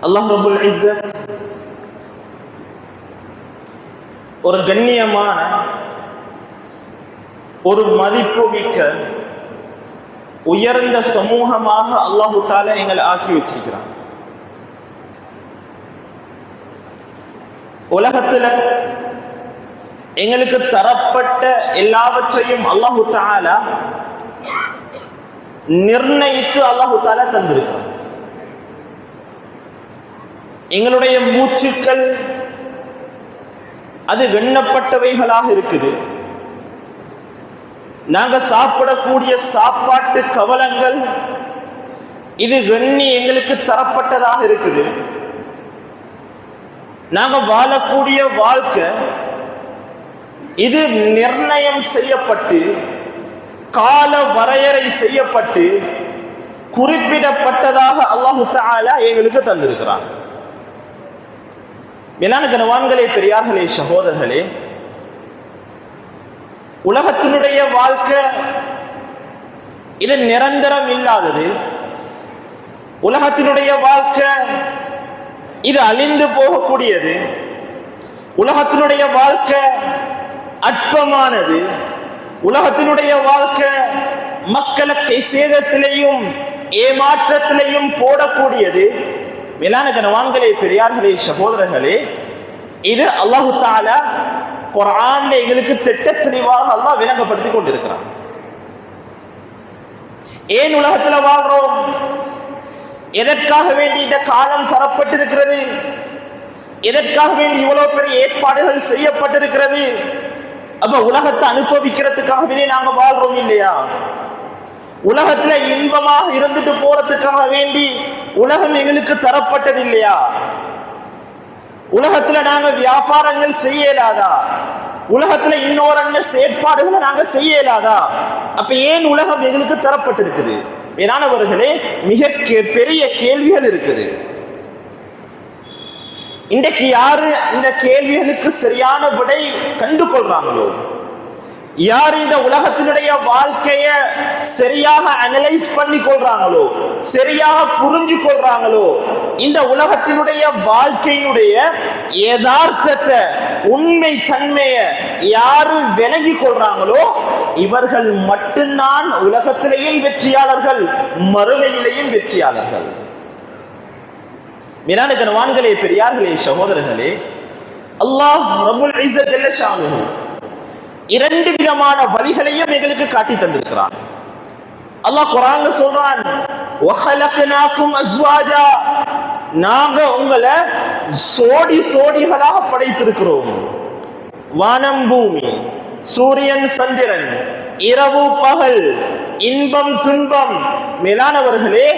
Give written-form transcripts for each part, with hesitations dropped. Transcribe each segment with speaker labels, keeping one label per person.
Speaker 1: அல்லாஹ் ரப்புல் இஸ்ஸத் ஒரு கண்ணியமான ஒரு மதிப்புமிக்க உயர்ந்த சமூகமாக அல்லாஹு தஆலா எங்களை ஆக்கி வச்சிருக்கிறான். உலகத்துல எங்களுக்கு தரப்பட்ட எல்லாவற்றையும் அல்லாஹு தஆலா நிர்ணயித்து அல்லாஹு தஆலா தந்திருக்கிறான். எங்களுடைய மூச்சுக்கள் அது எண்ணப்பட்டவைகளாக இருக்குது. நாங்க சாப்பிடக்கூடிய சாப்பாட்டு கவலங்கள் இது எண்ணி எங்களுக்கு தரப்பட்டதாக இருக்குது. நாங்க வாழக்கூடிய வாழ்க்கை இது நிர்ணயம் செய்யப்பட்டு கால வரையறை செய்யப்பட்டு குறிப்பிடப்பட்டதாக அல்லாஹு தஆலா எங்களுக்கு தந்திருக்கிறான். மேலான கனவான்களே, பெரியார்களே, சகோதரர்களே, உலகத்தினுடைய வாழ்க்கை இது நிரந்தரம் இல்லாதது. உலகத்தினுடைய வாழ்க்கை இது அழிந்து போகக்கூடியது. உலகத்தினுடைய வாழ்க்கை அற்பமானது. உலகத்தினுடைய வாழ்க்கை மக்களை சேதத்திலையும் ஏமாற்றத்திலையும் போடக்கூடியது. மேலான கனவான்களே, பெரியார்களே, சகோதரர்களே, இது அல்லாஹு தஆலா குர்ஆன்ல எங்களுக்கு திட்ட தெளிவாக அல்லாஹ் விளங்கப்படுத்தி கொண்டிருக்கிறான். ஏன் உலகத்துல வாழ்றோம்? எதற்காக வேண்டி இந்த காலம் தரப்பட்டிருக்கிறது? எதற்காக வேண்டி இவ்வளவு பெரிய ஏற்பாடுகள் செய்யப்பட்டிருக்கிறது? அப்ப உலகத்தை அனுபவிக்கிறதுக்காகவே நாங்க வாழ்றோம் இல்லையா? உலகத்துல இன்பமாக இருந்துட்டு போறதுக்காக வேண்டி உலகம் எங்களுக்கு தரப்பட்டது இல்லையா? உலகத்துல நாங்க வியாபாரங்கள் செய்யலாதா? உலகத்துல இன்னொரு செயற்பாடுகளை நாங்க செய்யலாதா? அப்ப ஏன் உலகம் எங்களுக்கு தரப்பட்டிருக்குது? மேலானவர்களே, மிக பெரிய கேள்விகள் இருக்குது. இன்றைக்கு யாரு இந்த கேள்விகளுக்கு சரியான விடை கண்டு கொள்றாங்களோ, யார் இந்த உலகத்தினுடைய வாழ்க்கைய சரியாக அனலைஸ் பண்ணி கொள்றாங்களோ, சரியாக புரிஞ்சு கொள்றாங்களோ, இந்த உலகத்தினுடைய வாழ்க்கையினுடைய யதார்த்தத்தை உண்மை தன்மையை யாரு விலகி கொள்றாங்களோ இவர்கள் மட்டும்தான் உலகத்திலேயும் வெற்றியாளர்கள், மறுமையிலேயும் வெற்றியாளர்கள். மேலான கனவான்களே, பெரியார்களே, சகோதரர்களே, அல்லாஹ் ரப்புல் இஸ்ஸத் ஜல்ல ஷானுஹு இரண்டு விதமான வழிகளையும் எங்களுக்கு காட்டி தந்திருக்கிறான். அல்லாஹ் குர்ஆன்ல சொல்றான், வஹலக்னாகும் அஸ்வாஜா, நாங்க உங்களை சோடி சோடிகளாக படைத்திருக்கிறோம். வானம் பூமி, சூரியன் சந்திரன், இரவு பகல், இன்பம் துன்பம். மேலானவர்களே,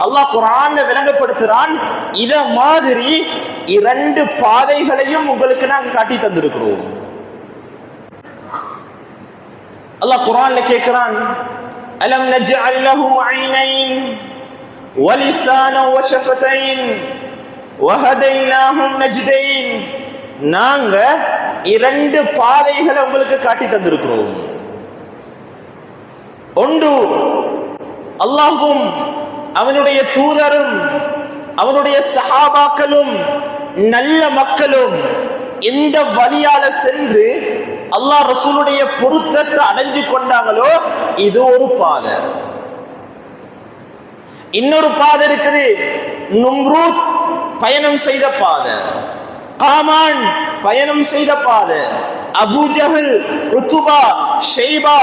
Speaker 1: அல்லாஹ் குர்ஆன்ல விளங்கப்படுத்துறான், இத மாதிரி இரண்டு பாதைகளையும் உங்களுக்கு நாங்க காட்டி தந்திருக்கிறோம். அல்லாஹ் குர்ஆன்ல கேக்குறான், அலம் நஜ்அல் லஹு ஐனைன் வலிசானன் வஷஃபதைன் வஹதைனாஹும் நஜ்தைன், நாங்க இரண்டு பாதைகளை உங்களுக்கு காட்டி தந்திருக்கிறோம். ஒன்று அல்லாஹ்வும் அவனுடைய தூதரும் அவனுடைய சஹாபாக்களும் நல்ல மக்களும் எந்த வழியால சென்று அல்லாஹ் ரசூலுடைய பொருத்தத்தை அடைஞ்சு கொண்டாங்களோ இது ஒரு பாதை. இன்னொரு பாதை இருக்குது, நும்ரூத் பயணம் செய்த பாதை, காமான் பயணம் செய்த பாதை, அபூஜஹல், உத்பா, ஷைபா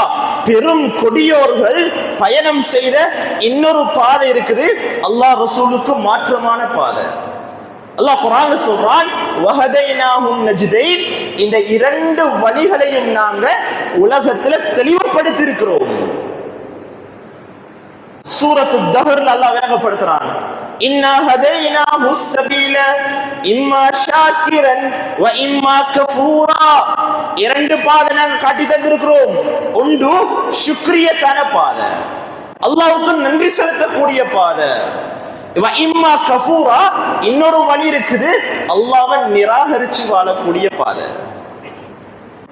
Speaker 1: பெரும் கொடியோர்கள் பயணம் செய்த இன்னொரு பாதை இருக்குது, அல்லாஹ் ரசூலுக்கு மாற்றமான பாதை. அல்லாஹ் குர்ஆன்ல சொல்றான், வஹதைனாஹும் நஜ்தைன், இந்த இரண்டு வழிகளையும் நாங்க உலகத்துல தெளிவுபடுத்தி இருக்கிறோம். சூரத்து தஹர்ல அல்லாஹ் விளங்கப்படுத்துறான், இன்னா ஹதைனாஹு ஸபீல இம்மா ஷாக்கிரன் வ இம்மா கஃபூரா, இரண்டு பாதை நாங்க காட்டி தந்திருக்கிறோம். ஒன்று சுக்ரியத்தான பாதை, அல்லாஹ்வுக்கு நன்றி செலுத்தக்கூடிய பாதை. இம்மா கஃபூரா, இன்னொரு வழி இருக்குது, அல்லாஹ்வை நிராகரிச்சு வாழக்கூடிய பாதை.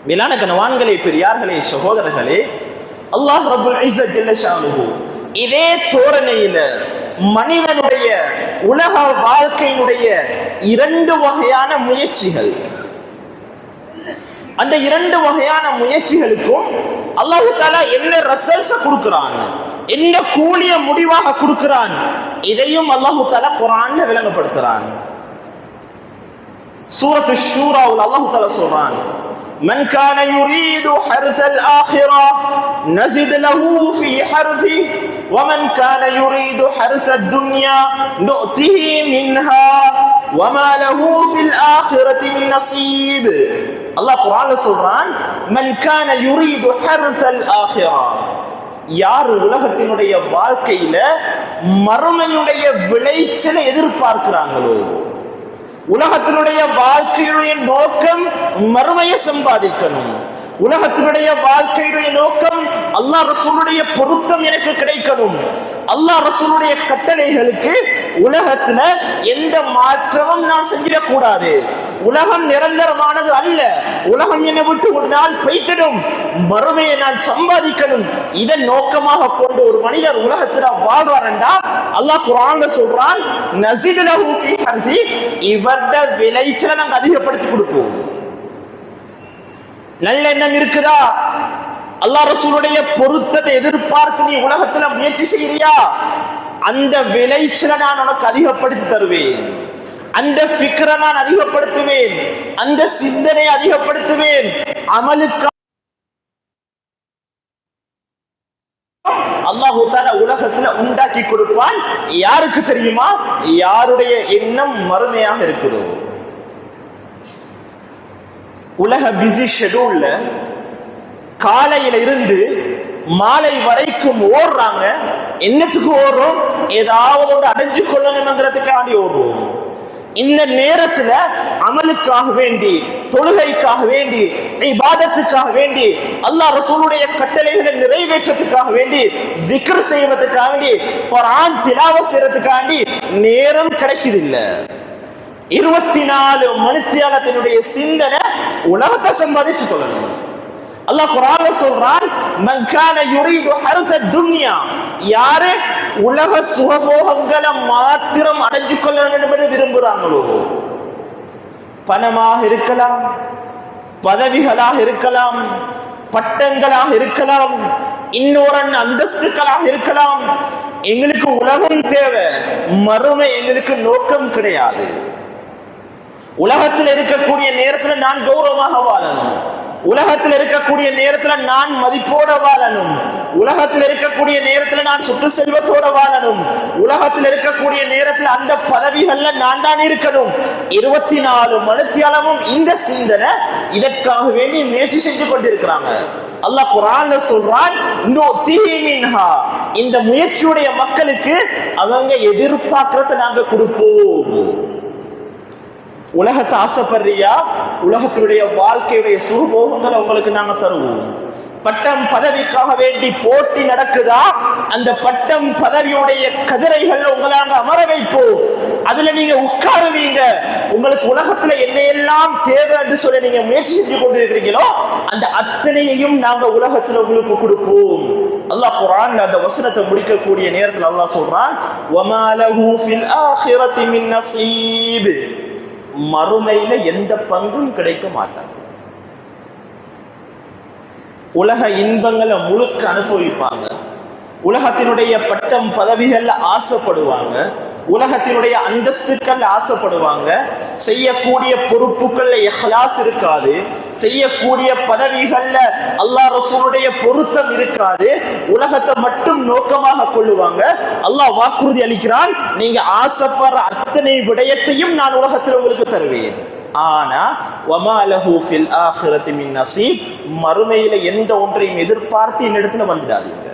Speaker 1: மேலான கனவான்களே, பெரியார்களே, சகோதரர்களே, அல்லாஹ் ரப்புல் இஸ்ஸத் ஜல்ல ஷானுஹு இதே தோரணையில மனிதனுடைய உலக வாழ்க்கையினுடைய இரண்டு வகையான முயற்சிகள். அந்த இரண்டு வகையான முயற்சிகளுக்கும் அல்லாஹ் தஆலா என்ன ரிசல்ட்ஸ் கொடுக்கிறான், என்ன கூலிய முடிவாக கொடுக்கிறான், இதையும் அல்லாஹ் தஆலா குர்ஆன்ல விளங்கப்படுத்துறான். சூரத்து ஷூராவில் அல்லாஹ் தஆலா சொல்றான், من كان يريد حرث الآخرة نزد له في حرثه ومن كان يريد حرث الدنيا نؤته منها وما له في الآخرة من نصيب. அல்லாஹ் குர்ஆன்ல சொல்றான், من كان يريد حرث الآخرة, யார் உலகத்தினுடைய வாழ்க்கையில மறுமையுடைய விளைச்சலை எதிர்பார்க்கிறாங்களோ, உலகத்தினுடைய வாழ்க்கையுடைய நோக்கம் மறுமையை சம்பாதிக்கணும், உலகத்தினுடைய வாழ்க்கையுடைய நோக்கம் அல்லாஹ் ரசூலுடைய பொருத்தம் எனக்கு கிடைக்கணும், அல்லாஹ் ரசூலுடைய கட்டளைகளுக்கு உலகத்துல எந்த மாற்றமும் நான் செஞ்சிடக்கூடாது, உலகம் நிரந்தரமானது அல்ல, உலகம் என்னை விட்டு ஒரு நாள் பெய்திடும், மறுமையை நான் சம்பாதிக்கணும், இதை நோக்கமாக கொண்டு ஒரு மனிதர் உலகத்துல வாழ்வாரண்டா அல்லாஹ் குர்ஆன்ல சொல்றான், நஸித் லஹு ஃபீ ஹர்ஸி, இவர்ட விளைச்சலை நாங்கள் அதிகப்படுத்தி கொடுப்போம். நல்ல எண்ணம் இருக்குதா, அல்லாஹ் ரசூலுடைய பொருத்தத்தை எதிர்பார்த்து நீ உலகத்துல முயற்சி செய்யறியா, அந்த விளைச்சலை நான் உனக்கு அதிகப்படுத்தி தருவேன், அந்த ஃபிக்ரை நான் அதிகப்படுத்துவேன், அந்த சிந்தனை அதிகப்படுத்துவேன், அமலுக்கு அல்லாஹ் தஆலா உலகத்துல உண்டாக்கி கொடுப்பான். யாருக்கு தெரியுமா? யாருடைய எண்ணம் மறுமையாக இருக்குதோ. உலக பிஸி ஷெட்யூல்ல காலையில இருந்து மாலை வரைக்கும் ஓடுறாங்க. என்னத்துக்கு ஓடுறோம்? ஏதாவது ஒன்று அடைஞ்சு கொள்ளணுங்கிறதுக்காண்டி ஓடுறோம். இந்த நேரத்துல அமலுக்காக வேண்டி, தொழுகைக்காக வேண்டி, இபாதத்துக்காக வேண்டி, அல்லாஹ் ரசூலுடைய கட்டளைகளை நிறைவேற்றத்துக்காக வேண்டி, zikr செய்வதற்காக வேண்டி, குர்ஆன் திலாவத் செய்யறதுக்காண்டி நேரம் கிடைக்குது இல்ல. 24 மணித்தியாலத்தினுடைய சிந்தனை உலகத்தை சம்பாதிச்சு கொள்ளணும். அல்லாஹ் குர்ஆன்ல சொல்றான், மன் கான யுரீது ஹர்ஸ துன்யா, யாரு உலக சுகபோகங்களை மாத்திரம் அடைஞ்சு கொள்ள வேண்டும் என்று விரும்புறாங்களோ, பணமாக இருக்கலாம், பதவிகளாக இருக்கலாம், பட்டங்களாக இருக்கலாம், இன்னொரு அந்தஸ்துக்களாக இருக்கலாம், எங்களுக்கு உலகம் தேவை, மறுமை எங்களுக்கு நோக்கம் கிடையாது. உலகத்தில் இருக்கக்கூடிய நேரத்தில் நான் கௌரவமாக வாழணும், உலகத்தில் இருக்கக்கூடிய நேரத்தில் நான் மதிப்போட வாழணும், உலகத்தில் இருக்கக்கூடிய நேரத்தில் நான் சுற்று செல்வத்தோட வாழணும், உலகத்தில் இருக்கக்கூடிய நேரத்தில் அந்த பதவிகள்ல நான் தான் இருக்கணும். 24 மணித்தியாலமும் இந்த சிந்தனை இதற்காக வேண்டி முயற்சி செஞ்சு கொண்டிருக்கிறாங்க. அல்லாஹ் குர்ஆன்ல சொல்றான், இந்த முயற்சியுடைய மக்களுக்கு அவங்க எதிர்பார்க்கிறத நாங்க கொடுப்போம். உலகத்தை ஆசைப்படுறியா? உலகத்தினுடைய வாழ்க்கையுடைய சுகபோகங்களை உங்களுக்கு நாங்க தருவோம். பட்டம் பதவிக்காக வேண்டி போட்டி நடக்குதா? அந்த பட்டம் பதவியுடைய கதிரைகள் உங்களை நாங்க அமர வைப்போம். அதுல நீங்க உட்காருவீங்க. உங்களுக்கு உலகத்துல என்னையெல்லாம் தேவை என்று சொல்லி நீங்க முயற்சி செஞ்சு கொண்டிருக்கிறீங்களோ அந்த அத்தனையையும் நாங்க உலகத்துல உங்களுக்கு கொடுப்போம். அல்லாஹ் குர்ஆன்ல அந்த வசனத்தை முடிக்கக்கூடிய நேரத்தில் அல்லாஹ் சொல்றான், வமா லஹு ஃபில் ஆখিরাতি மின் நஸீப், மறுமையில எந்த பங்கும் கிடைக்க மாட்டாங்க. உலக இன்பங்களை முழுக்க அனுபவிப்பாங்க, உலகத்தினுடைய பட்டம் பதவிகள் ஆசைப்படுவாங்க, உலகத்தினுடைய அந்தஸ்துக்கள் ஆசைப்படுவாங்க, செய்யக்கூடிய பொறுப்புகள்ல இஹ்லாஸ் இருக்காது, செய்யக்கூடிய பதவிகள்ல அல்லாஹ் ரசூலுடைய பொருத்தம் இருக்காது, உலகத்தை மட்டும் நோக்கமாக கொள்ளுவாங்க. அல்லாஹ் வாக்குறுதி அளிக்கிறான், நீங்க ஆசைப்படுற அத்தனை விடயத்தையும் நான் உலகத்தில் உங்களுக்கு தருவேன். ஆனா வமா லஹு ஃபில் ஆখিরাতি மின் நஸீப், மறுமையில எந்த ஒன்றையும் எதிர்பார்த்து இந்த இடத்துல வந்துடாதீங்க.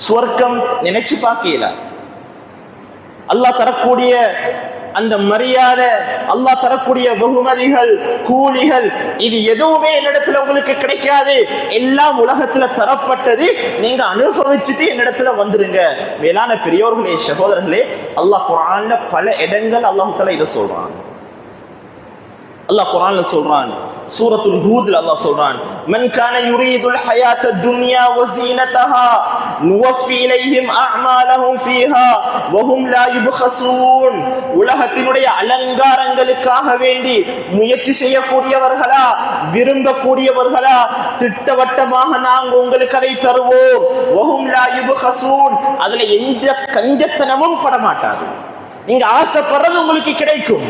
Speaker 1: சொர்க்கம் நினைச்சு பார்க்கல, அல்லாஹ் தரக்கூடிய அந்த மரியாதை, அல்லாஹ் தரக்கூடிய வெகுமதிகள், கூலிகள், இது எதுவுமே என்னிடத்துல உங்களுக்கு கிடைக்காது. எல்லாம் உலகத்துல தரப்பட்டது, நீங்க அனுபவிச்சுட்டு என்னிடத்துல வந்துருங்க. மேலான பெரியோர்களே, சகோதரர்களே, அல்லாஹ் குர்ஆன்ல பல இடங்கள் அல்லாஹ் தஆலா இதை சொல்றான். அல்லாஹ் குர்ஆன்ல சொல்றான், சூரத்துல் ஹூத்ல அல்லாஹ் சொல்றான், மன் கான யுரீதுல் ஹயாத்தத் துன்யா வஸீனதஹா நுவஃபி இலைஹிம் அஅமாலஹும் ஃபீஹா வஹும் லா யுப்கஸூன். உலகத்தினுடைய அலங்காரங்களுக்காக வேண்டி முயற்சி செய்யக்கூடியவர்களா, விரும்பக்கூடியவர்களா, திட்டவட்டமாக நாங்கள் உங்களுக்கு அதை தருவோம். வஹும் லா யுப்கஸூன். அதுல எந்த கஞ்சத்தனமும் படமாட்டாது. நீங்க ஆசைப்படுறது உங்களுக்கு கிடைக்கும்.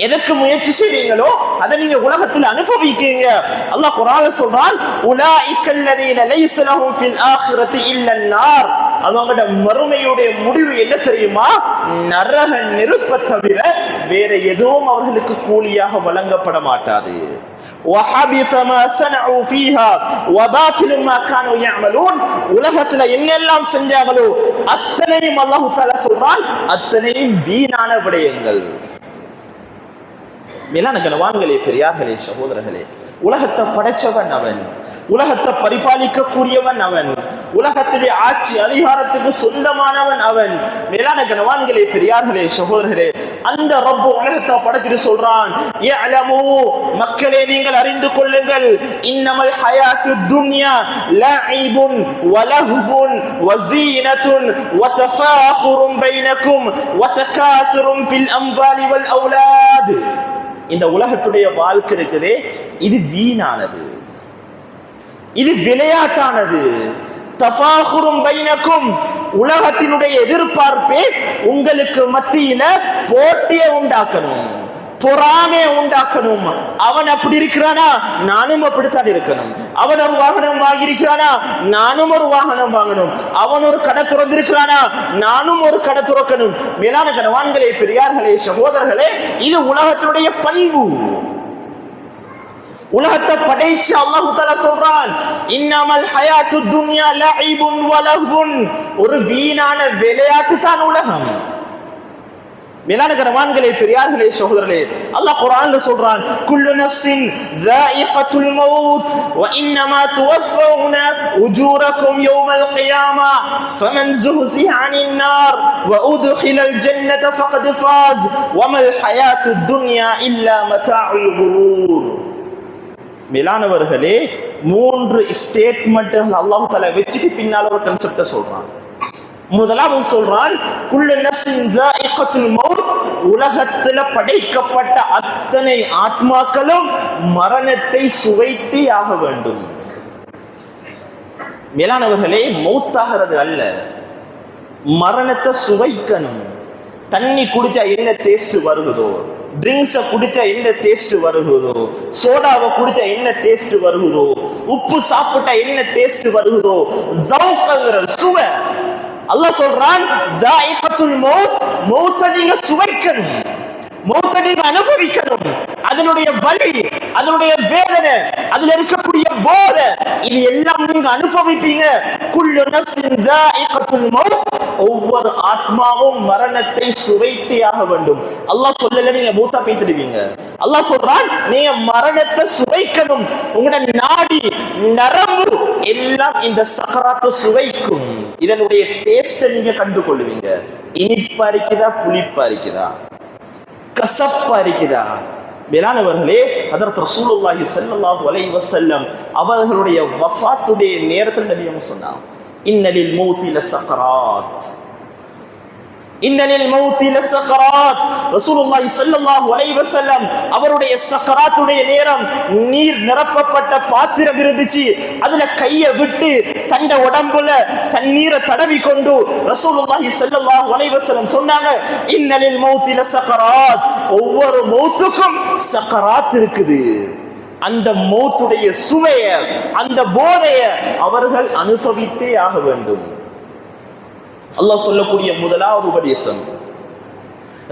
Speaker 1: எதற்கு முயற்சி செய்றீங்களோ அதை நீங்க உலகத்தில் அனுபவிக்கீங்க. அல்லாஹ் குர்ஆன்ல சொல்றான், உலாயிக்கல்லதீன லைஸ லஹும் ஃபில் ஆখিরাতি இல்லன் நார். அவங்களோட மறுமையுடைய முடிவு என்ன தெரியுமா? நரக நெருப்பை தவிர வேற எதுவும் அவர்களுக்கு கூலியாக வழங்கப்பட மாட்டாது. وَحَبِطَ مَا صَنَعُوا فِيهَا وَبَاطِلٌ مَا كَانُوا يَعْمَلُونَ. உலகத்துல என்னெல்லாம் செஞ்சாங்களோ அத்தனையும் அல்லாஹ் தஆலா சொல்றான், அத்தனையும் வீணான விடயங்கள். மேலான கனவான்களே, பெரியார்களே, சகோதரர்களே, உலகத்தை படைச்சவன் அவன், உலகத்தை பரிபாலிக்க கூடியவன் அவன், உலகத்துடைய ஆட்சி அதிகாரத்துக்கு சொந்தமானவன் அவன். மேலான கனவான்களே, பெரியார்களே, சகோதரர்களே, அந்த ரப்பு உலகத்தை படைச்சிட்டு சொல்றான், யஅலமு, மக்களே நீங்கள் அறிந்து கொள்ளுங்கள், இன்னமல் ஹயாத்துத் துன்யா லஇபுன் வலஹ்வுன் வஸீனத்துன் வதஃபாகுரும் பைனக்கும் வதகாசுரும் ஃபில் அம்வாலி வல் அவுலாத். இந்த உலகத்துடைய வாழ்க்கை இருக்குதே, இது வீணானது, இது விளையாட்டானது. தஃபாகுரும் பைனக்கும், உலகத்தினுடைய எதிர்பார்ப்பே உங்களுக்கு மத்தியில போட்டியை உண்டாக்கணும், பொறாமையை உண்டாக்கணும். அவன் அப்படி இருக்கிறானா, நானும் அப்படித்தான் இருக்கணும். அவன் ஒரு வாகனம் வாங்கியிருக்கிறானா, நானும் ஒரு வாகனம் வாங்கணும். அவன் ஒரு கடை திறந்திருக்கிறானா, நானும் ஒரு கடை திறக்கணும். மேலான கனவான்களே, பெரியார்களே, சகோதரர்களே, இது உலகத்தினுடைய பண்பு. உலகத்தை படைச்சு அல்லாஹ் தஆலா சொல்றான், இன்னமல் ஹயாத்துத் துன்யா லஇபுன் வலஹ்வுன். ஒரு வீணான விளையாட்டு தான் உலகம். மேலான கனவான்களே, பெரியார்களே, சகோதரர்களே, அல்லாஹ் குர்ஆன்ல சொல்றான், குல்லு நஃப்ஸின் ذائقத்துல் மௌத் வ இன்னமா துவஃபௌன உஜூரக்கும் யௌமல் கியாமா ஃபமன் ஸுஹ்ஸிஹ அனின் நார் வ உத்கிலல் ஜன்னத ஃபகத் ஃபாஸ் வமல் ஹயாத்துத் துன்யா இல்லா மதாஉல் குரூர். மேலானவர்களே, 3 ஸ்டேட்மென்ட்கள் அல்லாஹ் தஆலா வெச்சிட்டு பின்னால ஒரு கான்செப்ட சொல்றான். முதலாவது சொல்றான், குல்லு நஃப்ஸின் ذائقத்துல் மௌத். உலகத்துல படைக்கப்பட்ட அத்தனை ஆத்மாக்களும் மரணத்தை சுவைத்தே ஆக வேண்டும். மேலானவர்களே, மௌத்தாகிறது அல்ல, மரணத்தை சுவைக்கணும். தண்ணி குடிச்சா என்ன டேஸ்ட் வருகுதோ, ட்ரிங்க்ஸை குடிச்சா என்ன டேஸ்ட் வருகுதோ, சோடாவை குடிச்சா என்ன டேஸ்ட் வருகுதோ, உப்பு சாப்பிட்டா என்ன டேஸ்ட் வருகுதோ, ذوقங்கிற சுவை. அல்லாஹ் சொல்றான், ذائقத்துல் மௌத். மௌத்தை நீங்க சுவைக்கணும், மௌத்தை நீங்க அனுபவிக்கணும். அதனுடைய வலி, அதனுடைய வேதனை, அதுல இருக்கக்கூடிய போதை, இது எல்லாம் நீங்க அனுபவிப்பீங்க. குல்லு நஃப்ஸின் ذائقத்துல் மௌத். ஒவ்வொரு ஆத்மாவும் மரணத்தை சுவைத்தே ஆக வேண்டும். அல்லாஹ் சொல்லல நீங்க மூத்தா பேசிடுவீங்க. அல்லாஹ் சொல்றான், நீங்க மரணத்தை சுவைக்கணும். உங்களோட நாடி நரம்பு எல்லாம் இந்த சக்கராத்தை சுவைக்கும். இதனுடைய டேஸ்ட் நீங்க கண்டு கொள்வீங்க. இனிப்பா இருக்குதா, புளிப்பா இருக்குதா, கசப்பா இருக்குதா? மேலானவர்களே, ஹஜ்ரத் ரசூலுல்லாஹி ஸல்லல்லாஹு அலைஹி வஸல்லம் அவர்களுடைய வஃபாத்துடைய நேரத்தில் நபி அவங்க சொன்னாங்க, இன்னலில் மௌத்தி லஸக்கராத், இன்னலில் மௌத்தி லஸக்கராத். ரசூலுல்லாஹி ஸல்லல்லாஹு அலைஹி வஸல்லம் அவருடைய சக்கராத்துடைய நேரம், நீர் நிரப்பப்பட்ட பாத்திரம் இருந்துச்சு, அதுல கையை விட்டு தண்ட உடம்புல தண்ணீரை தடவி கொண்டு ரசூலுல்லாஹி ஸல்லல்லாஹு அலைஹி வஸல்லம் சொன்னாங்க, இன்னலில் மௌத்தி லஸக்கராத். ஒவ்வொரு மௌத்துக்கும் சக்கராத் இருக்குது. அந்த மௌத்துடைய சுவைய, அந்த போதைய அவர்கள் அனுபவித்தே ஆக வேண்டும். அல்லாஹ் சொல்லக்கூடிய முதலாவது உபதேசம்.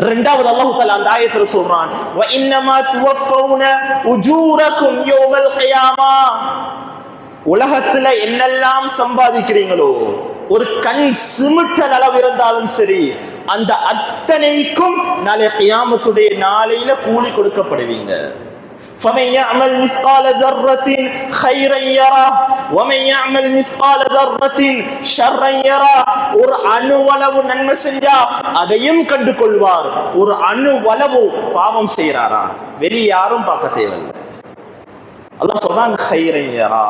Speaker 1: இரண்டாவது அல்லாஹ் தஆலா அந்த ஆயத்துல சொல்றான், வ இன்னமா துவஃபௌன உஜூரக்கும் யௌமல் கியாமா. உலகத்துல என்னெல்லாம் சம்பாதிக்கிறீங்களோ, ஒரு கண் சிமிட்டல் அளவு இருந்தாலும் சரி, அந்த அத்தனைக்கும் நாளை கியாமத்துடைய நாளையில கூலி கொடுக்கப்படுவீங்க. فمن يعمل مثقال ذرة خيرا يره ومن يعمل مثقال ذرة شرا يره. ஒரு அணுவளவு நன்மை செஞ்சா அதையும் கண்டு கொள்வார். ஒரு அணுவளவு பாவம் செய்யறாரா, வெளிய யாரும் பார்க்க தேவையில்லை. அல்லாஹ் சொல்றான் கைரன் யரா,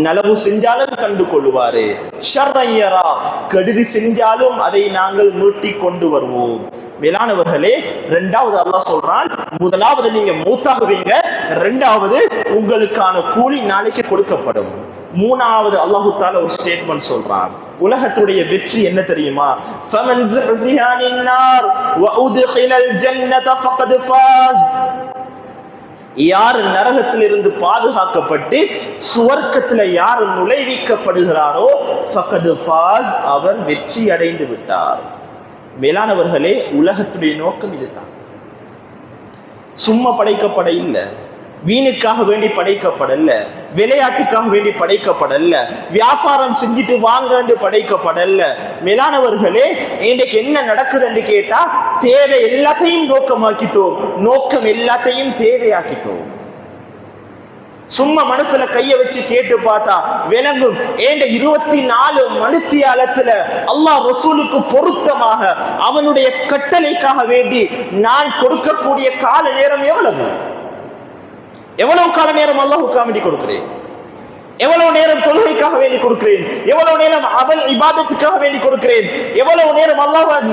Speaker 1: நலவு செஞ்சாலும் கண்டு கொள்வாரு, ஷர்ரன் யரா, கெடுதி செஞ்சாலும் அதை நாங்கள் மீட்டி கொண்டு வருவோம். மேலானவர்களே, இரண்டாவது அல்லாஹ் சொல்றான், முதலாவது நீங்க மூத்தாகுவீங்க, இரண்டாவது உங்களுக்கான கூலி நாளைக்கு கொடுக்கப்படும். மூணாவது அல்லாஹு தஆலா ஒரு ஸ்டேட்மெண்ட் சொல்றான். உலகத்துடைய வெற்றி என்ன தெரியுமா? ஃபமன் ஸுஹ்ஸிஹ அனின் நார் வ உத்கிலல் ஜன்னத ஃபகத் ஃபாஸ். யார் நரகத்திலிருந்து பாதுகாக்கப்பட்டு சுவர்க்கத்தில் யார் நுழைவிக்கப்படுகிறாரோ ஃபகத் ஃபாஸ், அவர் வெற்றி அடைந்து விட்டார். மேலானவர்களே, உலகத்துடைய நோக்கம் இதுதான். சும்மா படைக்கப்பட இல்லை, வீணுக்காக வேண்டி படைக்கப்படல, விளையாட்டுக்காக வேண்டி படைக்கப்படல, வியாபாரம் செஞ்சுட்டு வாங்க படைக்கப்படல. மேலானவர்களே, இன்றைக்கு என்ன நடக்குதுன்னு கேட்டா, தேவை எல்லாத்தையும் நோக்கமாக்கிட்டோம், நோக்கம் எல்லாத்தையும் தேவையாக்கிட்டோம். சும்மா மனசுல கைய வச்சு கேட்டு பார்த்தா விளங்கும். ஏண்ட 24 மணித்தியாலத்துல அல்லாஹ் ரசூலுக்கு பொருத்தமாக அவனுடைய கட்டளைக்காக வேண்டி நான் கொடுக்கக்கூடிய கால நேரம் எவ்வளவு? எவ்வளவு கால நேரம் அல்லாஹ்வுக்கு வேண்டி கொடுக்கிறேன்? எவ்வளவு நேரம் தொழுகைக்காக வேண்டி கொடுக்கிறேன்? எவ்வளவு நேரம் அவன் இபாதத்துக்காக வேண்டி கொடுக்கிறேன்? எவ்வளவு நேரம் அல்லாஹ்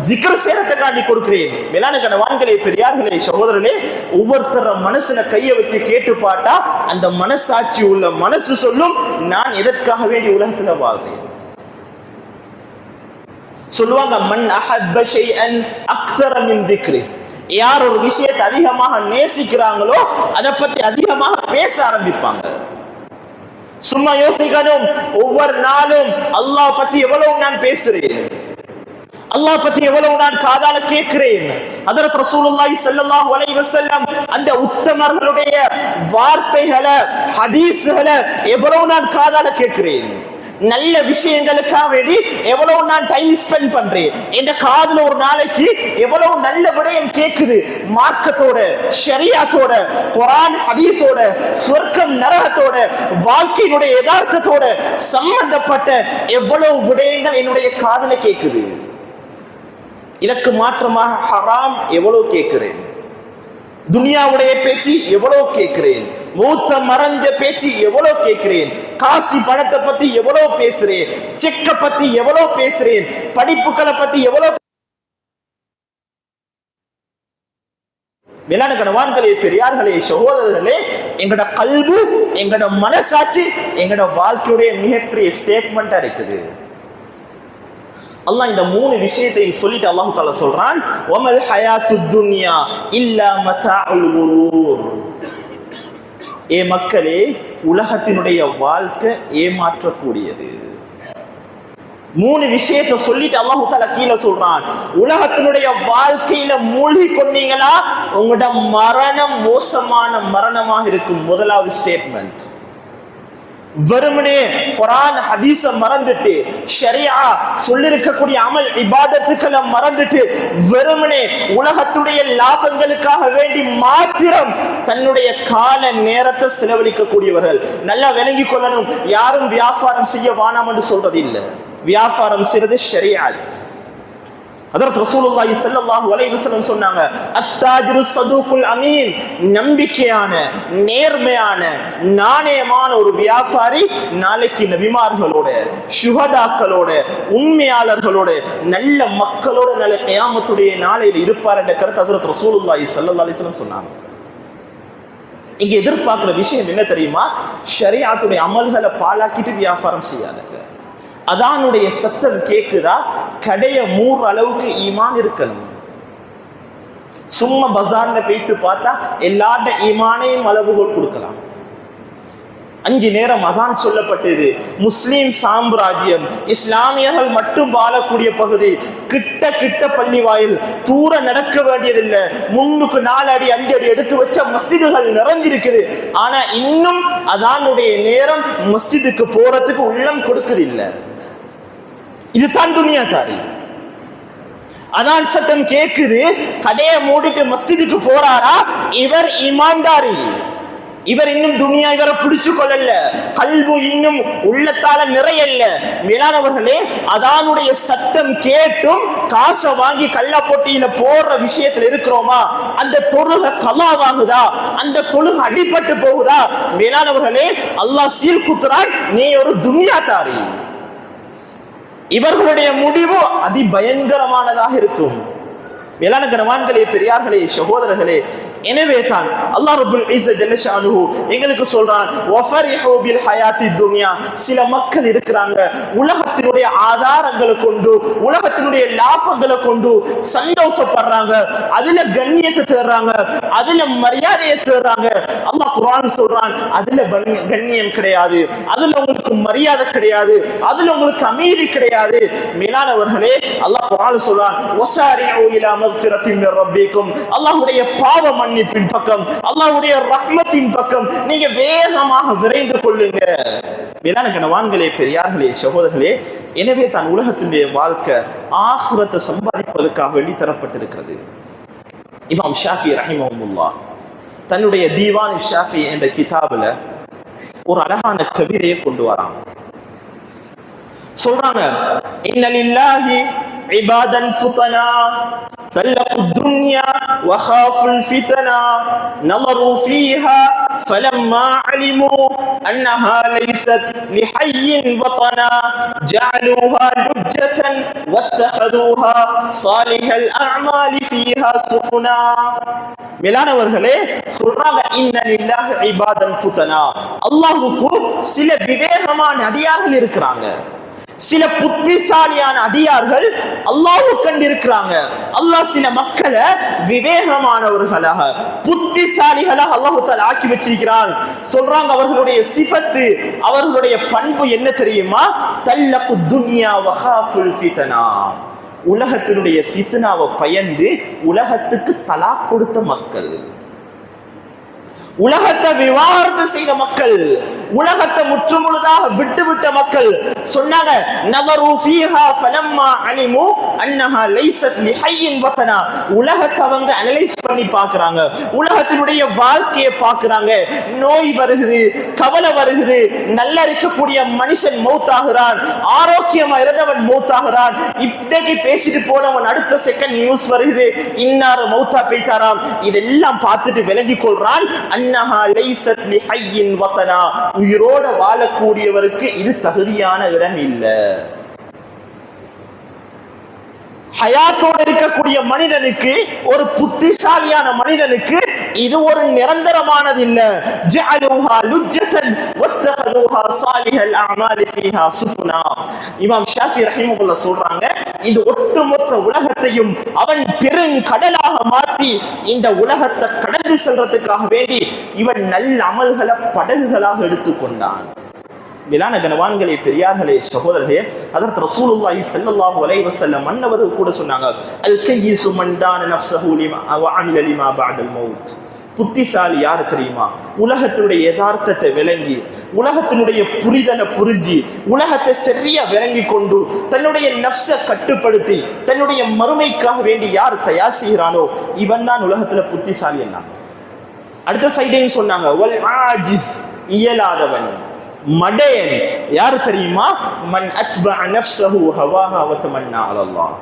Speaker 1: ஜிக்ர் செய்யறதுக்காண்டி கொடுக்கிறேன்? மேலான கனவான்களே, பெரியார்களே, சகோதரர்களே, ஒவ்வொருத்தர மனசுல கைய வச்சு கேட்டு பார்த்தா அந்த மனசாட்சி உள்ள மனசு சொல்லும், நான் எதற்காக வேண்டி உலகத்துல வாழ்றேன். சொல்லுவாங்க, மன் அஹப்ப ஷைஅன் அக்ஸர மின் திக்ரி. யார் ஒரு விஷயத்தை அதிகமாக நேசிக்கிறாங்களோ அதை பத்தி அதிகமாக பேச ஆரம்பிப்பாங்க. சும்மா யோசிக்கணும், ஒவ்வொரு நாளும் அல்லாஹ் பத்தி எவ்வளவு நான் பேசுறேன், அல்லாஹ் பத்தி எவ்வளவு நான் காதால கேட்கிறேன். ஹஜ்ரத் ரசூலுல்லாஹி ஸல்லல்லாஹு அலைஹி வஸல்லம் அந்த உத்தமர்களுடைய வார்த்தைகளை, ஹதீஸ்களை எவ்வளவு நான் காதால கேட்கிறேன். நல்ல விஷயங்களுக்காக வேண்டி எவ்வளவு நான் டைம் ஸ்பெண்ட் பண்றேன். இந்த காதுல ஒரு நாளைக்கு எவ்வளவு நல்ல விடயம் கேட்குது. மார்க்கத்தோட, ஷரியத்தோட, குர்ஆன் ஹதீஸோட, சொர்க்கம் நரகத்தோட, வாழ்க்கையினுடைய யதார்த்தத்தோட சம்பந்தப்பட்ட எவ்வளவு விடயங்கள் என்னுடைய காதுல கேட்குது. இதற்கு மாற்றமாக ஹராம் எவ்வளவு கேட்கிறேன், துனியாவுடைய பேச்சு எவ்வளவு கேட்கிறேன், மூத்த மறந்த பேச்சு எவ்வளவு கேட்கிறேன், காசி பணத்தை பத்தி எவ்வளவு பேசுறேன், செக்க பத்தி எவ்வளவு பேசுறேன், படிப்புகளை பத்தி எவ்வளவு. மேலான கனவான்களே, பெரியார்களே, சகோதரர்களே, எங்கட கல்வி, எங்கட மனசாட்சி, எங்கட வாழ்க்கையுடைய மிகப்பெரிய ஸ்டேட்மெண்டா இருக்குது. அல்லாஹ் இந்த 3 விஷயத்தையும் சொல்லிட்டு அல்லாஹ் தஆலா சொல்றான், வமல் ஹயாத்துத் துன்யா இல்லா மதாஉல் குரூர். ஏ மக்களே, உலகத்தினுடைய வாழ்க்கை ஏமாற்றக்கூடியது. 3 விஷயத்தை சொல்லிட்டு அல்லாஹ் தஆலா கீழே சொல்றான், உலகத்தினுடைய வாழ்க்கையில மூழ்கி கொண்டீங்களா உங்களோட மரணம் மோசமான மரணமாக இருக்கும். முதலாவது ஸ்டேட்மெண்ட். வெறுமனே குர்ஆன் ஹதீஸ மறந்துட்டு, ஷரியா சொல்லிருக்கக்கூடிய அமல் இபாதத்துக்களை மறந்துட்டு, வெறுமனே உலகத்துடைய லாபங்களுக்காக வேண்டி மாத்திரம் தன்னுடைய கால நேரத்தை செலவழிக்க கூடியவர்கள். நல்லா விளங்கி கொள்ளணும், யாரும் வியாபாரம் செய்ய வேணாம் என்று சொல்றது இல்லை. வியாபாரம் செய்யறது ஷரியத். ஹஜ்ரத் ரசூலுல்லாஹி ஸல்லல்லாஹு அலைஹி வஸல்லம் சொன்னாங்க, அத்தாஜிரு ஸதூகுல் அமீன், நம்பிக்கையான, நேர்மையான, நாணயமான ஒரு வியாபாரி நாளைக்கு நபிமார்களோட, சுஹதாக்களோட, உண்மையாளர்களோட, நல்ல மக்களோட நல்ல கியாமத்துடைய நாளையில் இருப்பார் என்ற கருத்து ஹஜ்ரத் ரசூலுல்லாஹி ஸல்லல்லாஹு அலைஹி வஸல்லம் சொன்னாங்க. இங்க எதிர்பார்க்கிற விஷயம் என்ன தெரியுமா? ஷரியத்துடைய அமல்களை பாழாக்கிட்டு வியாபாரம் செய்யாதுங்க. அதானுடைய சத்தம் கேக்குதா, கடைய 3 அளவுக்கு ஈமான் இருக்கணும். சும்மா பஜார்ல போயிட்டு பார்த்தா எல்லாட்ட ஈமானையும் அளவுகள் கொடுக்கலாம். 5 நேரம் அதான் சொல்லப்பட்டது. முஸ்லீம் சாம்ராஜ்யம், இஸ்லாமியர்கள் மட்டும் வாழக்கூடிய பகுதி, கிட்ட கிட்ட பள்ளி வாயில், தூர நடக்க வேண்டியதில்லை. 3க்கு 4 அடி 5 அடி எடுத்து வச்ச மஸ்ஜிதுகள் நிறைஞ்சிருக்குது. ஆனா இன்னும் அதானுடைய நேரம் மஸ்ஜிதுக்கு போறதுக்கு உள்ளம் கொடுக்குது இல்லை. இதுதான் துனியாதாரி. அதான் சத்தம் கேக்குது, கடையை மூடிட்டு மஸ்ஜிதுக்கு போறாரா, இவர் ஈமான்தாரி. இவர் இன்னும் துனியா இவரை பிடிச்சு கொள்ளல, கல்பு இன்னும் உள்ளத்தால நிறையல்ல. மேலானவர்களே, அதானுடைய சத்தம் கேட்டும் காசை வாங்கி கள்ள போட்டியில போடுற விஷயத்துல இருக்கிறோமா? அந்த தொழுகை கலாவாகுதா? அந்த தொழுகை அடிபட்டு போகுதா? மேலானவர்களே, அல்லாஹ் சீல் குத்துறான், நீ ஒரு துனியா தாரி. இவர்களுடைய முடிவு அதிபயங்கரமானதாக இருக்கும். மேலான கனவான்களே, பெரியார்களே, சகோதரர்களே, எனவே தான் அல்லாஹ் ரப்புல் இஸ்ஸத் ஜல்ல ஷானுஹு எங்களுக்கு சொல்றான், வஃபரிஹு பில் ஹயாத்தி துன்யா. சில மக்கள் இருக்கிறாங்க, உலகத்தினுடைய ஆதாரங்களை கொண்டு, உலகத்தினுடைய லாபங்களை கொண்டு சந்தோஷப்படுறாங்க, அதுல கண்ணியத்தை தேடுறாங்க, அதுல மரியாதையை தேடுறாங்க. அல்லாஹ் குர்ஆன் சொல்றான், அதுல கண்ணியம் கிடையாது, அதுல உங்களுக்கு மரியாதை கிடையாது, அதுல உங்களுக்கு அமைதி கிடையாது. மேலானவர்களே, அல்லாஹ் குர்ஆன் சொல்றான், வஸாரிஉ இலா மக்ஃபிரத்தின் மிர் ரப்பிக்கும். அல்லாஹ்வுடைய பாவ மன்னிப்பின் பக்கம், அல்லாஹ்வுடைய ரஹ்மத்தின் பக்கம் நீங்க வேகமாக விரைந்து கொள்ளுங்க. மேலான கனவான்களே, பெரியார்களே, சகோதரர்களே, எனவே தான் உலகத்தினுடைய வாழ்க்கை ஆகிரத்தை சம்பாதிப்பதற்காக வெளித்தரப்பட்டிருக்கிறது. இமாம் ஷாஃபி ரஹிமஹுல்லாஹ் தன்னுடைய தீவான் ஷாஃபி என்ற கிதாபுல ஒரு அழகான கவிதையை கொண்டு வராங்க. சொல்றாங்க, இன்ன லில்லாஹி இபாதன் ஃபுதனா طلقوا الدنيا وخافوا الفتنة نظروا فيها فلما علموا أنها ليست لحي وطنا جعلوها لجة واتخذوها صالح الأعمال فيها سفنا. மேலானவர்களே, சொல்றாங்க, இன்ன லில்லாஹி இபாதன் ஃபுதனா. அல்லாஹ்வுக்கு சில விவேகமான அடியார்கள் இருக்கிறாங்க, சில புத்திசாலியான அடியார்கள் அல்லாஹ்வை கண்டிருக்கிறாங்க. அல்லாஹ் சில மக்களை விவேகமானவர்களாக, புத்திசாலிகளாக அல்லாஹ் தஆலா ஆக்கி வச்சிருக்கிறான். சொல்றாங்க, அவர்களுடைய சிஃபத்து, அவர்களுடைய பண்பு என்ன தெரியுமா? தல்லகு துன்யா வகாஃபுல் ஃபித்னா. உலகத்தினுடைய ஃபித்னாவை பயந்து உலகத்துக்கு தலாக் கொடுத்த மக்கள், உலகத்தை விவாகரத்து செய்த மக்கள், உலகத்தை முற்றுமுழுதாக விட்டுவிட்ட மக்கள் சொன்னாங்க, நஸரு ஃபீஹா ஃபலம்மா அலிமு அன்னஹா லைஸத் லிஹய்யின் வதனா. உலகத்தை அவங்க அனலைஸ் பண்ணி பார்க்கறாங்க, உலகத்தினுடைய வாழ்க்கையை பார்க்கறாங்க. நோய் வருகுது, கவலை வருகுது, நல்லா இருக்கக்கூடிய மனுஷன் மௌத்தாகிறான், ஆரோக்கியமா இருந்தவன் மௌத்தாகிறான். இப்படிக்கு பேசிட்டு போனவன் அடுத்த செகண்ட் நியூஸ் வருகுது, இன்னார் மௌத்தா போய்த்தாராம். இதெல்லாம் பார்த்துட்டு விளங்கி கொள்றான், அன்னஹா லைஸத் லிஹய்யின் வதனா. உயிரோட வாழக்கூடியவருக்கு இது தகுதியான இடம் இல்ல. ஹயாத்தோடு இருக்கக்கூடிய மனிதனுக்கு, ஒரு புத்திசாலியான மனிதனுக்கு இது ஒரு நிரந்தரமானது இல்ல. ஜஅலுஹா லுஜ்ஜதன் வத்தஹதுஹா ஸாலிஹல் அஅமாலி ஃபீஹா சுஃபுனா. இமாம் ஷாஃபி ரஹிமஹுல்லாஹ் சொல்றாங்க, இந்த ஒட்டுமொத்த உலகத்தையும் அவன் பெருங்கடலாக மாற்றி இந்த உலகத்தை கடந்து செல்றதுக்காக வேண்டி இவன் நல்ல அமல்களை படகுகளாக எடுத்துக்கொண்டான். மேலான கனவான்களே, பெரியார்களே, சகோதரர்களே, ஹஜ்ரத் ரசூலுல்லாஹி ஸல்லல்லாஹு அலைஹி வஸல்லம் அன்னவர்கள் கூட சொன்னாங்க, அல் கய்யிசு மன் தான நஃப்ஸஹு லிமா வ அமில லிமா பஅதல் மௌத். புத்திசாலி யார் தெரியுமா? உலகத்தினுடைய யதார்த்தத்தை விளங்கி, உலகத்தினுடைய புரிதலை புரிஞ்சு, உலகத்தை சரியா விளங்கி கொண்டு தன்னுடைய நஃப்ஸை கட்டுப்படுத்தி தன்னுடைய மறுமைக்காக வேண்டி யார் தயார் செய்கிறானோ இவன் தான் உலகத்துல புத்திசாலி. என்ன அடுத்த சைடையும் சொன்னாங்க, வல் ஆஜிஸ், இயலாதவன், மடையன் யார் தெரியுமா? மன் அத்பஅ நஃப்ஸஹு ஹவாஹா வ தமன்னா அலல்லாஹ்.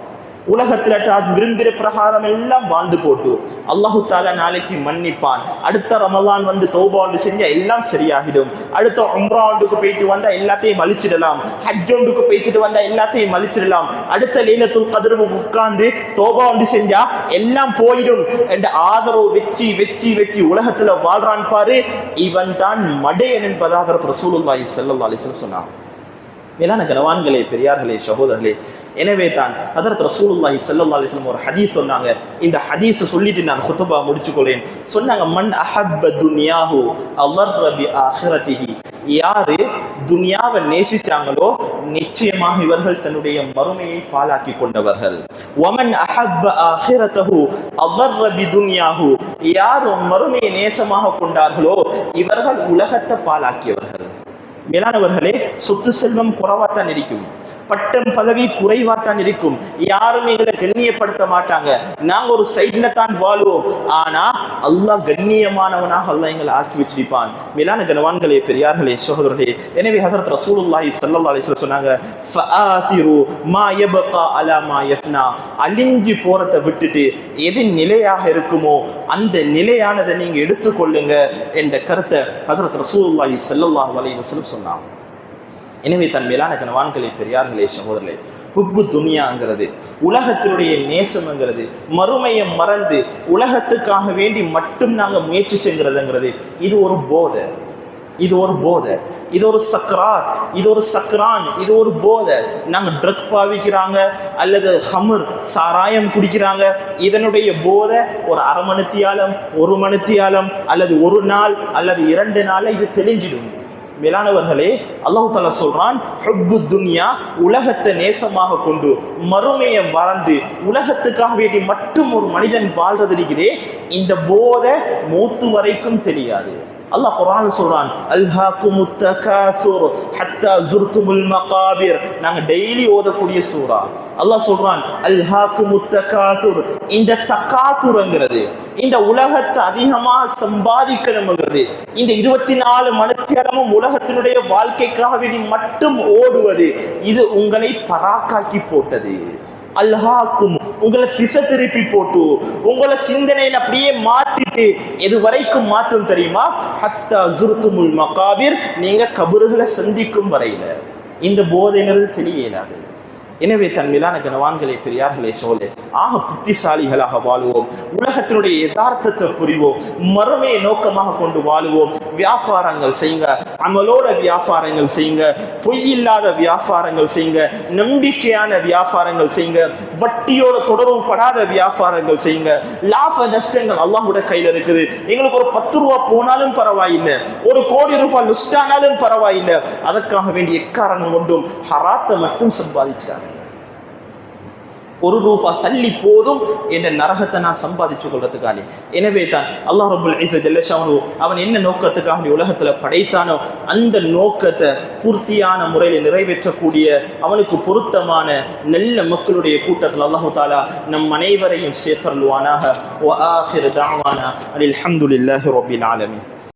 Speaker 1: உலகத்துல விரும்புகிற பிரகாரம் எல்லாம் வாழ்ந்து போட்டு அல்லாஹு தாலா நாளைக்கு மன்னிப்பான். அடுத்த ரமலான் வந்து தௌபா ஒன்று செஞ்சா எல்லாம் சரியாகிடும். அடுத்த உம்ரா ஒன்றுக்கு போயிட்டு வந்தா எல்லாத்தையும் அழிச்சிடலாம். ஹஜ் ஒன்றுக்கு போயிட்டு வந்தா எல்லாத்தையும் அழிச்சிடலாம். அடுத்த லைலத்துல் கத்ருக்கு உட்கார்ந்து தௌபா ஒன்று செஞ்சா எல்லாம் போயிடும் என்ற ஆதரவு வெச்சி வெச்சி வெச்சி உலகத்துல வாழ்றான் பாரு, இவன் தான் மடையன் என்பதாக ரசூலுல்லாஹி ஸல்லல்லாஹு அலைஹி வஸல்லம் சொன்னார். மேலான கனவான்களே, பெரியார்களே, சகோதரர்களே, எனவே தான் ஹஜ்ரத் ரசூலுல்லாஹி ஸல்லல்லாஹு அலைஹி வஸல்லம் ஒரு ஹதீஸ் சொன்னாங்க. இந்த ஹதீஸ் சொல்லிட்டு நான் குத்பா முடிச்சுக்கொள்ளேன். சொன்னாங்க, மன் அஹப்ப துன்யாஹு அலர்ர பி ஆখিরাতিஹி. யாரு துன்யாவை நேசிச்சாங்களோ நிச்சயமாக இவர்கள் தன்னுடைய மறுமையை பாழாக்கி கொண்டவர்கள். வமன் அஹப்ப ஆখিরাতஹு அலர்ர பி துன்யாஹு. யார் மறுமையை நேசமாக கொண்டார்களோ இவர்கள் உலகத்தை பாழாக்கியவர்கள். மேலானவர்களே, சொத்து செல்வம் குறைவாத்தான் இருக்கும். பட்டம் பதவி குறைவாத்தான் இருக்கும், யாரும் எங்களை கண்ணியப்படுத்த மாட்டாங்க, நாங்க ஒரு சைட்ல தான் வாழுவோம். ஆனா அல்லாஹ் கண்ணியமானவனாக அல்லாஹ் எங்களை ஆக்கி வச்சிருப்பான். மேலான கனவான்களே, பெரியார்களே, சகோதரர்களே, எனவே ஹஜ்ரத் ரசூலுல்லாஹி ஸல்லல்லாஹு அலைஹி வஸல்லம் சொன்னாங்க, ஃபஆசிரு மா யபகா அலா மா யஃப்னா, அழிஞ்சு போறதை விட்டுட்டு எது நிலையாக இருக்குமோ அந்த நிலையானதை நீங்க எடுத்துக்கொள்ளுங்க என்ற கருத்தை ஹஜ்ரத் ரசூலுல்லாஹி ஸல்லல்லாஹு அலைஹி வஸல்லம் சொன்னாங்க. எனவே தன் மேலான கனவான்களே, பெரியார்களே, சகோதரர்களே, ஹுப்பு துனியாங்கிறது, உலகத்தினுடைய நேசம்ங்கிறது, மறுமையை மறந்து உலகத்துக்காக வேண்டி மட்டும் நாங்கள் முயற்சி செய்கிறதுங்கிறது இது ஒரு போதை, இது ஒரு போதை, இது ஒரு சக்ரான், இது ஒரு சக்ரான், இது ஒரு போதை. நாங்கள் ட்ரக் பாவிக்கிறாங்க அல்லது ஹமர் சாராயம் குடிக்கிறாங்க, இதனுடைய போதை ஒரு அரை மணித்தியாலம், ஒரு மணித்தியாலம் அல்லது ஒரு நாள் அல்லது 2 நாள் இது தெளிஞ்சிடும். மேலானவர்களே, அல்லாஹ் தஆலா சொல்றான், ஹுப்பு துன்யா, உலகத்தை நேசமாக கொண்டு மறுமையை மறந்து உலகத்துக்காக வேண்டி மட்டும் ஒரு மனிதன் வாழ்றது இருக்குதே, இந்த போதை மௌத்து வரைக்கும் தெரியாது. அல்லாஹ் குர்ஆன்ல சொல்றான், அல்ஹாகுமுத் தகாசுர் ஹத்தா ஜுர்துமுல் மகாபிர். நாங்க டெய்லி ஓதக்கூடிய சூரா. அல்லாஹ் சொல்றான், அல்ஹாகுமுத் தகாசுர், இந்த தகாசுர்ங்கிறது, இந்த உலகத்தை அதிகமா சம்பாதிக்கணும்ங்கிறது, இந்த 24 மணித்தியாலமும் உலகத்தினுடைய வாழ்க்கைக்காக வேண்டி மட்டும் ஓடுவது, இது உங்களை பராக்காக்கி போட்டது. அல்ஹாக்கும், உங்களை திசை திருப்பி போட்டு உங்களை சிந்தனையில் அப்படியே மாத்திட்டு எது வரைக்கும் மாற்றும் தெரியுமா? ஹத்தா ஜுர்துமுல் மகாபிர், நீங்க கபறுகளை சந்திக்கும் வரையில இந்த போதைகள் தெரியலாது. எனவே தன் மேலான கனவான்களே, பெரியார்களே, சோழே, ஆக புத்திசாலிகளாக வாழுவோம், உலகத்தினுடைய யதார்த்தத்தை புரிவோம், மறுமையை நோக்கமாக கொண்டு வாழுவோம். வியாபாரங்கள் செய்யுங்க, அமலோட வியாபாரங்கள் செய்யுங்க, பொய் இல்லாத வியாபாரங்கள் செய்யுங்க, நம்பிக்கையான வியாபாரங்கள் செய்யுங்க, வட்டியோட தொடர்பு படாத வியாபாரங்கள் செய்யுங்க. லாப நஷ்டங்கள் அல்லாஹ்வுடைய கையில் இருக்குது. எங்களுக்கு ஒரு 10 ரூபா போனாலும் பரவாயில்லை, ஒரு கோடி ரூபாய் லுஸ்டானாலும் பரவாயில்லை, அதற்காக வேண்டிய எக்காரணம் கொண்டும் ஹராத்தை மட்டும் சம்பாதிச்சாங்க. 1 ரூபாய் சல்லி போதும் என்ற நரகத்தை நான் சம்பாதிச்சு கொள்றதுக்காக. எனவே தான் அல்லாஹ் ரப்புல் இஸ்ஸத் ஜல்ல ஷானு அவன் என்ன நோக்கத்துக்காக உலகத்துல படைத்தானோ அந்த நோக்கத்தை பூர்த்தியான முறையில் நிறைவேற்றக்கூடிய அவனுக்கு பொருத்தமான நல்ல மக்களுடைய கூட்டத்தில் அல்லாஹ் தஆலா நம் அனைவரையும் சேர்த்தருள்வானாக. வ ஆகிரு தஅவானா அல்ஹம்துலில்லாஹி ரப்பில் ஆலமீன்.